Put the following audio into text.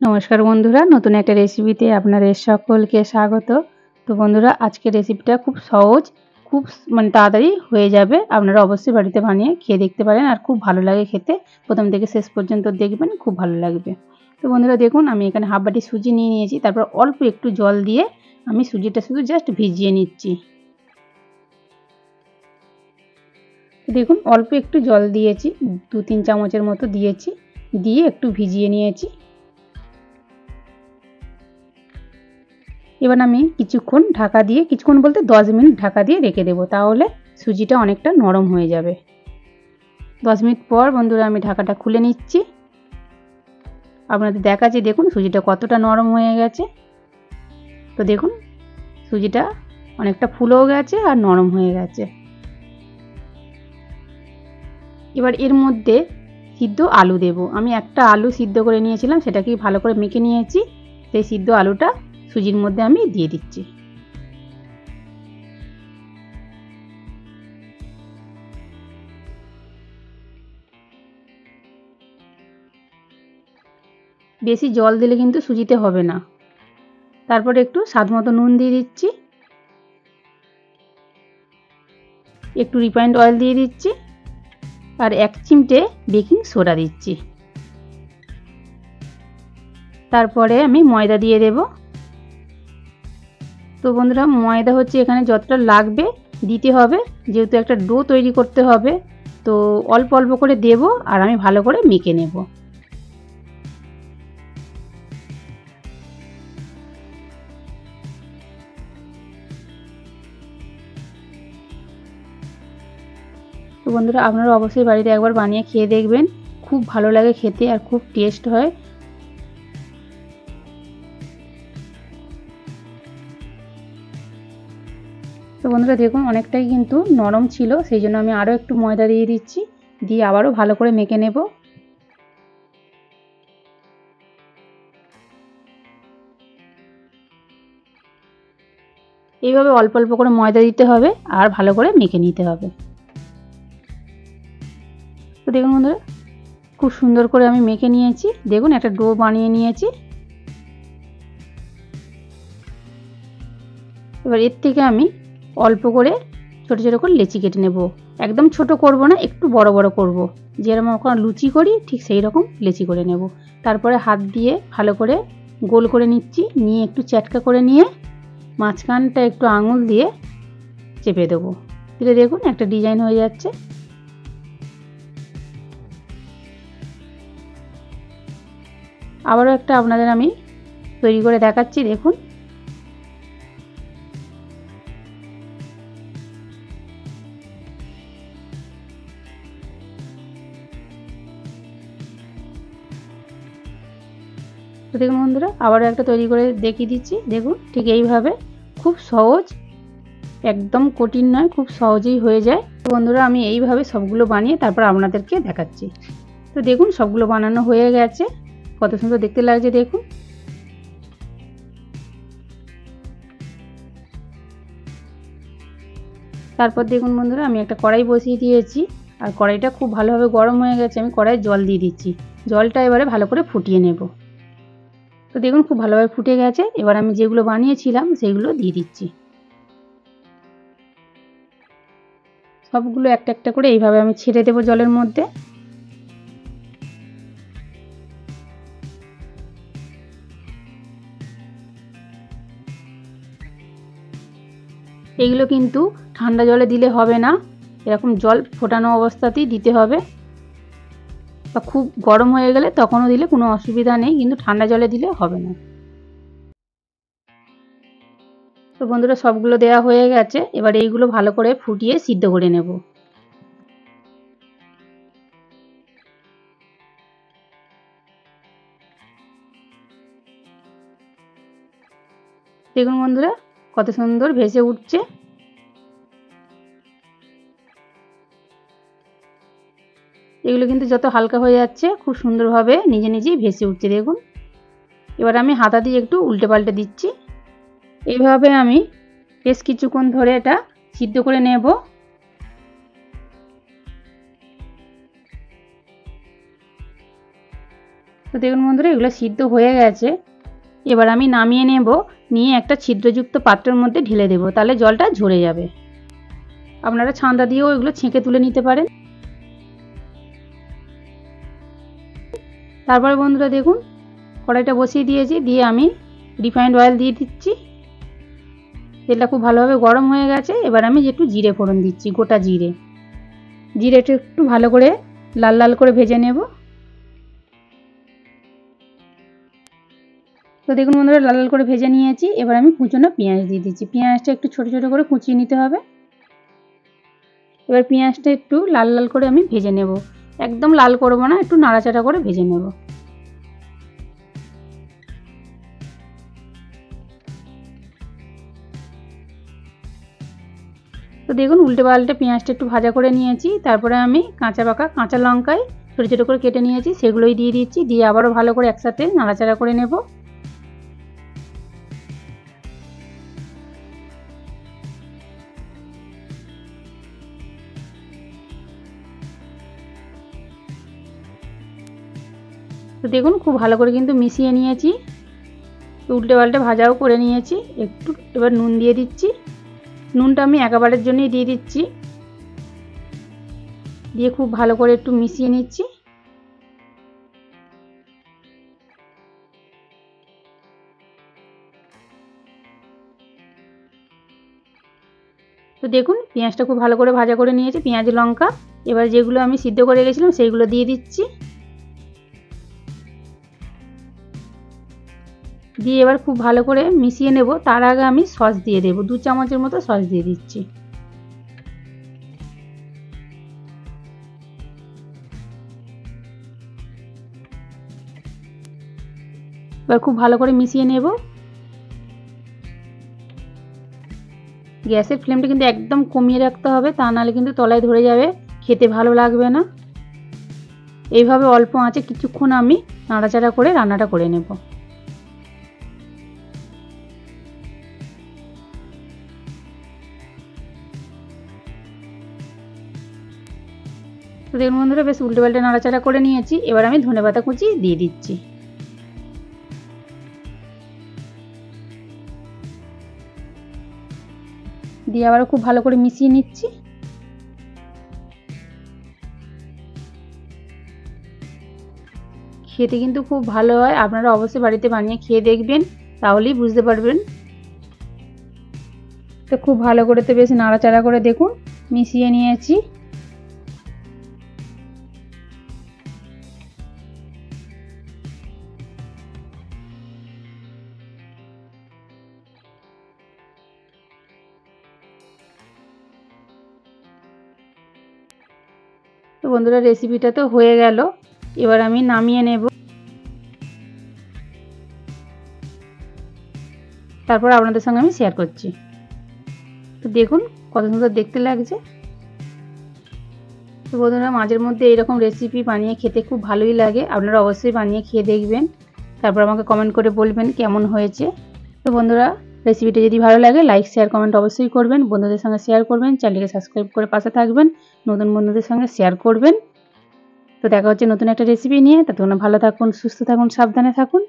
নমস্কার বন্ধুরা, নতুন একটা রেসিপিতে আপনাদের সকলকে স্বাগত। তো বন্ধুরা, আজকের রেসিপিটা খুব সহজ, খুব তাড়াতাড়ি হয়ে যাবে। আপনারা অবশ্যই বাড়িতে বানিয়ে খেয়ে দেখতে পারেন, আর খুব ভালো লাগে খেতে। প্রথম থেকে শেষ পর্যন্ত দেখবেন, খুব ভালো লাগবে। তো বন্ধুরা দেখুন, আমি এখানে হাফ বাটি সুজি নিয়ে নিয়েছি। তারপর অল্প একটু জল দিয়ে আমি সুজিটা শুধু জাস্ট ভিজিয়ে নিচ্ছি। দেখুন, অল্প একটু জল দিয়েছি, 2-3 চামচের মতো দিয়েছি, দিয়ে একটু ভিজিয়ে নিয়েছি। এবার আমি কিছুক্ষণ ঢাকা দিয়ে, কিছুক্ষণ বলতে 10 মিনিট ঢাকা দিয়ে রেখে দেবো, তাহলে সুজিটা অনেকটা নরম হয়ে যাবে। 10 মিনিট পর বন্ধুরা আমি ঢাকাটা খুলে নিচ্ছি। আপনাদের দেখাচ্ছি, দেখুন সুজিটা কতটা নরম হয়ে গেছে। তো দেখুন, সুজিটা অনেকটা ফুলেও গেছে আর নরম হয়ে গেছে। এবার এর মধ্যে সিদ্ধ আলু দেব। আমি একটা আলু সিদ্ধ করে নিয়েছিলাম, সেটাকে ভালো করে মেখে নিয়েছি। সেই সিদ্ধ আলুটা সুজির মধ্যে আমি দিয়ে দিচ্ছি। বেশি জল দিলে কিন্তু সুজিতে হবে না। তারপরে একটু স্বাদ মতো নুন দিয়ে দিচ্ছি, একটু রিফাইন্ড অয়েল দিয়ে দিচ্ছি, আর 1 চিমটে বেকিং সোডা দিচ্ছি। তারপরে আমি ময়দা দিয়ে দেব। তো বন্ধুরা, ময়দা হচ্ছে এখানে যতটা লাগবে দিতে হবে, যেহেতু একটা ডো তৈরি করতে হবে। তো অল্প অল্প করে দেব, আর আমি ভালো করে মেখে নেব। তো বন্ধুরা, আপনারা অবশ্যই বাড়িতে একবার বানিয়ে খেয়ে দেখবেন, খুব ভালো লাগে খেতে আর খুব টেস্ট হয়। তো বন্ধুরা দেখুন, অনেকটাই কিন্তু নরম ছিল, সেই জন্য আমি আরও একটু ময়দা দিয়ে দিচ্ছি, দিয়ে আবারও ভালো করে মেখে নেব। এইভাবে অল্প অল্প করে ময়দা দিতে হবে আর ভালো করে মেখে নিতে হবে। তো দেখুন বন্ধুরা, খুব সুন্দর করে আমি মেখে নিয়েছি। দেখুন, একটা ডো বানিয়ে নিয়েছি। এবার এর থেকে আমি অল্প করে ছোট ছোট করে লেচি কেটে নেব। একদম ছোট করব না, একটু বড় বড় করব, যেরকম আমরা লুচি করি ঠিক সেই রকম লেচি করে নেব। তারপরে হাত দিয়ে ভালো করে গোল করে নিচ্ছি, নিয়ে একটু চ্যাটকা করে নিয়ে মাঝখানটা একটু আঙুল দিয়ে চেপে দেবো। দিলে দেখুন একটা ডিজাইন হয়ে যাচ্ছে। আবারও একটা আপনাদের আমি তৈরি করে দেখাচ্ছি, দেখুন। তো দেখুন বন্ধুরা, আবারও একটা তৈরি করে দেখিয়ে দিচ্ছি। দেখুন, ঠিক এইভাবে খুব সহজ, একদম কঠিন নয়, খুব সহজেই হয়ে যায়। তো বন্ধুরা, আমি এইভাবে সবগুলো বানিয়ে তারপর আপনাদেরকে দেখাচ্ছি। তো দেখুন, সবগুলো বানানো হয়ে গেছে, কত সুন্দর দেখতে লাগছে দেখুন। তারপর দেখুন বন্ধুরা, আমি একটা কড়াই বসিয়ে দিয়েছি, আর কড়াইটা খুব ভালোভাবে গরম হয়ে গেছে। আমি কড়াইয়ে জল দিয়ে দিচ্ছি, জলটা এবারে ভালো করে ফুটিয়ে নেব। তো দেখুন, খুব ভালোভাবে ফুটে গেছে। এবার আমি যেগুলো বানিয়েছিলাম সেগুলো দিয়ে দিচ্ছি। সবগুলো একটা একটা করে এইভাবে আমি ছেড়ে দেবো জলের মধ্যে। এগুলো কিন্তু ঠান্ডা জলে দিলে হবে না, এরকম জল ফোটানো অবস্থাতেই দিতে হবে, বা খুব গরম হয়ে গেলে তখনও দিলে কোনো অসুবিধা নেই, কিন্তু ঠান্ডা জলে দিলে হবে না। তো বন্ধুরা, সবগুলো দেওয়া হয়ে গেছে। এবার এইগুলো ভালো করে ফুটিয়ে সিদ্ধ করে নেব। দেখুন বন্ধুরা, কত সুন্দর ভেসে উঠছে। এগুলো কিন্তু যত হালকা হয়ে যাচ্ছে, খুব সুন্দরভাবে নিজে নিজেই ভেসে উঠছে দেখুন। এবার আমি হাতা দিয়ে একটু উল্টে পাল্টে দিচ্ছি। এইভাবে আমি বেশ কিছুক্ষণ ধরে এটা সিদ্ধ করে নেব। তো দেখুন বন্ধুরা এগুলো সিদ্ধ হয়ে গেছে। এবার আমি নামিয়ে নেব, নিয়ে একটা ছিদ্রযুক্ত পাত্রের মধ্যে ঢেলে দেব, তাহলে জলটা ঝরে যাবে। আপনারা ছাঁদা দিয়েও এগুলো ছেঁকে তুলে নিতে পারেন। তারপরে বন্ধুরা দেখুন কড়াইটা বসিয়ে দিয়েছি, দিয়ে আমি রিফাইন্ড অয়েল দিয়ে দিচ্ছি। তেলটা খুব ভালোভাবে গরম হয়ে গেছে। এবার আমি একটু জিরে ফোড়ন দিচ্ছি, গোটা জিরে। জিরেটা একটু ভালো করে লাল লাল করে ভেজে নেব। তো দেখুন বন্ধুরা লাল লাল করে ভেজে নিয়েছি। এবার আমি কুচনো পেঁয়াজ দিয়ে দিচ্ছি। পেঁয়াজটা একটু ছোট ছোট করে কুচিয়ে নিতে হবে। এবার পেঁয়াজটা একটু লাল লাল করে আমি ভেজে নেব, একদম লাল করব না, একটু নাড়াচাড়া করে ভেজে নেব। তো দেখুন উল্টে পাল্টে পেঁয়াজটা একটু ভাজা করে নিয়েছি। তারপরে আমি কাঁচা পাকা কাঁচা লঙ্কায় ছোটো ছোটো করে কেটে নিয়েছি, সেগুলোই দিয়ে দিচ্ছি। দিয়ে আবারও ভালো করে একসাথে নাড়াচাড়া করে নেব। তো দেখুন খুব ভালো করে কিন্তু মিশিয়ে নিয়েছি, উল্টে পাল্টে ভাজাও করে নিয়েছি। একটু এবার নুন দিয়ে দিচ্ছি। নুনটা আমি একেবারের জন্যই দিয়ে দিচ্ছি, দিয়ে খুব ভালো করে একটু মিশিয়ে নিচ্ছি। তো দেখুন পেঁয়াজটা খুব ভালো করে ভাজা করে নিয়েছি, পেঁয়াজ লঙ্কা। এবার যেগুলো আমি সিদ্ধ করে রেখেছিলাম সেইগুলো দিয়ে দিচ্ছি। দিয়ে এবার খুব ভালো করে মিশিয়ে নেব। তার আগে আমি সস দিয়ে দেবো, 2 চামচের মতো সস দিয়ে দিচ্ছি। এবার খুব ভালো করে মিশিয়ে নেব। গ্যাসের ফ্লেমটা কিন্তু একদম কমিয়ে রাখতে হবে, তা নাহলে কিন্তু তলায় ধরে যাবে, খেতে ভালো লাগবে না। এইভাবে অল্প আঁচে কিছুক্ষণ আমি নাড়াচাড়া করে রান্নাটা করে নেব। তো দেখুন বন্ধুরা বেশ উল্টে পাল্টে নাড়াচাড়া করে নিয়েছি। এবার আমি ধনেপাতা কুচি দিয়ে দিচ্ছি। দিয়ে আবার খুব ভালো করে মিশিয়ে নিচ্ছি। খেতে কিন্তু খুব ভালো হয়, আপনারা অবশ্যই বাড়িতে বানিয়ে খেয়ে দেখবেন, তাহলেই বুঝতে পারবেন। তো খুব ভালো করে তো বেশ নাড়াচাড়া করে দেখুন মিশিয়ে নিয়েছি। তো বন্ধুরা রেসিপিটা তো হয়ে গেল, এবার আমি নামিয়ে নেব। তারপর আপনাদের সঙ্গে আমি শেয়ার করছি। তো দেখুন কত সুন্দর দেখতে লাগছে। তো বন্ধুরা মাঝের মধ্যে এইরকম রেসিপি বানিয়ে খেতে খুব ভালোই লাগে, আপনারা অবশ্যই বানিয়ে খেয়ে দেখবেন, তারপর আমাকে কমেন্ট করে বলবেন কেমন হয়েছে। তো বন্ধুরা রেসিপিটা যদি ভালো লাগে লাইক শেয়ার কমেন্ট অবশ্যই করবেন, বন্ধুদের সঙ্গে শেয়ার করবেন, চ্যানেলকে সাবস্ক্রাইব করে পাশে থাকবেন, নতুন বন্ধুদের সঙ্গে শেয়ার করবেন। তো দেখা হচ্ছে নতুন একটা রেসিপি নিয়ে। ততক্ষণ ভালো থাকুন, সুস্থ থাকুন, সাবধানে থাকুন।